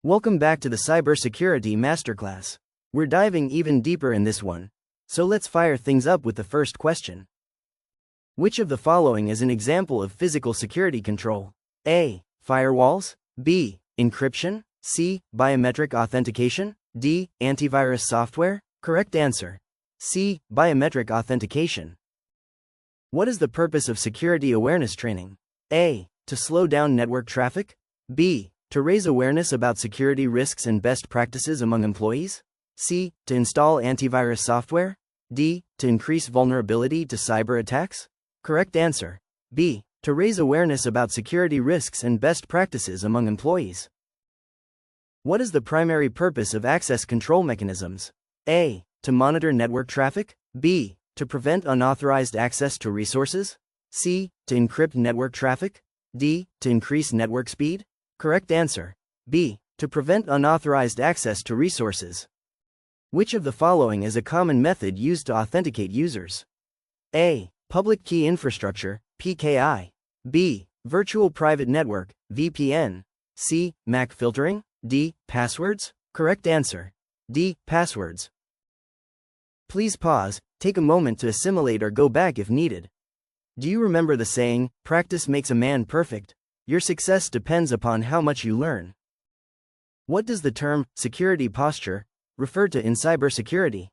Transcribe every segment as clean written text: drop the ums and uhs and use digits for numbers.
Welcome back to the Cybersecurity Masterclass. We're diving even deeper in this one, so let's fire things up with the first question. Which of the following is an example of physical security control? A. Firewalls. B. Encryption. C. Biometric authentication. D. Antivirus software. Correct answer. C. Biometric authentication. What is the purpose of security awareness training? A. To slow down network traffic. B. To raise awareness about security risks and best practices among employees. C. To install antivirus software. D. To increase vulnerability to cyber attacks. Correct answer. B. To raise awareness about security risks and best practices among employees. What is the primary purpose of access control mechanisms? A. To monitor network traffic. B. To prevent unauthorized access to resources. C. To encrypt network traffic. D. To increase network speed. Correct answer. B. To prevent unauthorized access to resources. Which of the following is a common method used to authenticate users? A. Public key infrastructure, PKI. B. Virtual private network, VPN. C. MAC filtering. D. Passwords. Correct answer. D. Passwords. Please pause, take a moment to assimilate or go back if needed. Do you remember the saying, practice makes a man perfect? Your success depends upon how much you learn. What does the term security posture refer to in cybersecurity?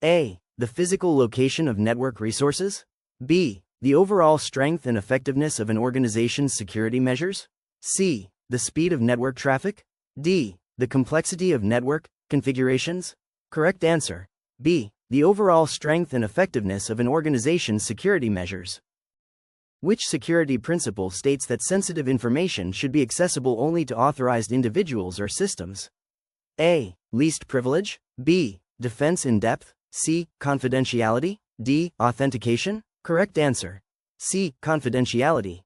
A. The physical location of network resources. B. The overall strength and effectiveness of an organization's security measures. C. The speed of network traffic. D. The complexity of network configurations. Correct answer. B. The overall strength and effectiveness of an organization's security measures. Which security principle states that sensitive information should be accessible only to authorized individuals or systems? A. Least privilege. B. Defense in depth. C. Confidentiality. D. Authentication. Correct answer. C. Confidentiality.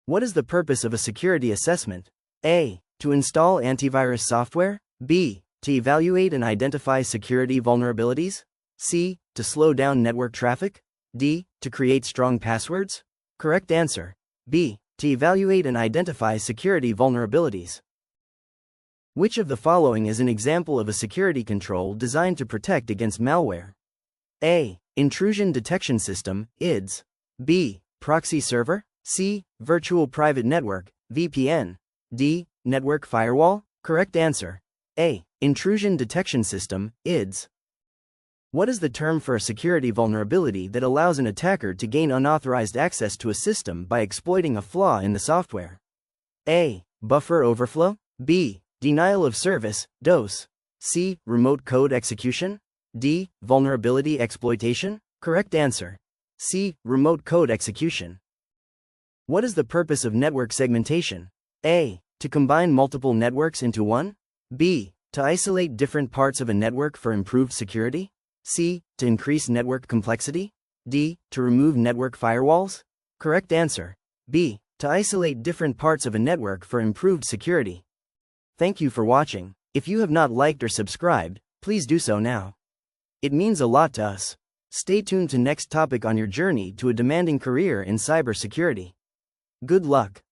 What is the purpose of a security assessment? A. To install antivirus software. B. To evaluate and identify security vulnerabilities. C. To slow down network traffic. D. To create strong passwords. Correct answer. B. To evaluate and identify security vulnerabilities. Which of the following is an example of a security control designed to protect against malware? A. Intrusion detection system, IDS. B. Proxy server. C. Virtual private network, VPN. D. Network firewall. Correct answer. A. Intrusion detection system, IDS. What is the term for a security vulnerability that allows an attacker to gain unauthorized access to a system by exploiting a flaw in the software? A. Buffer overflow. B. Denial of service, DOS. C. Remote code execution. D. Vulnerability exploitation. Correct answer. C. Remote code execution. What is the purpose of network segmentation? A. To combine multiple networks into one. B. To isolate different parts of a network for improved security. C. To increase network complexity. D. To remove network firewalls. Correct answer. B. To isolate different parts of a network for improved security. Thank you for watching. If you have not liked or subscribed, please do so now. It means a lot to us. Stay tuned to next topic on your journey to a demanding career in cybersecurity. Good luck.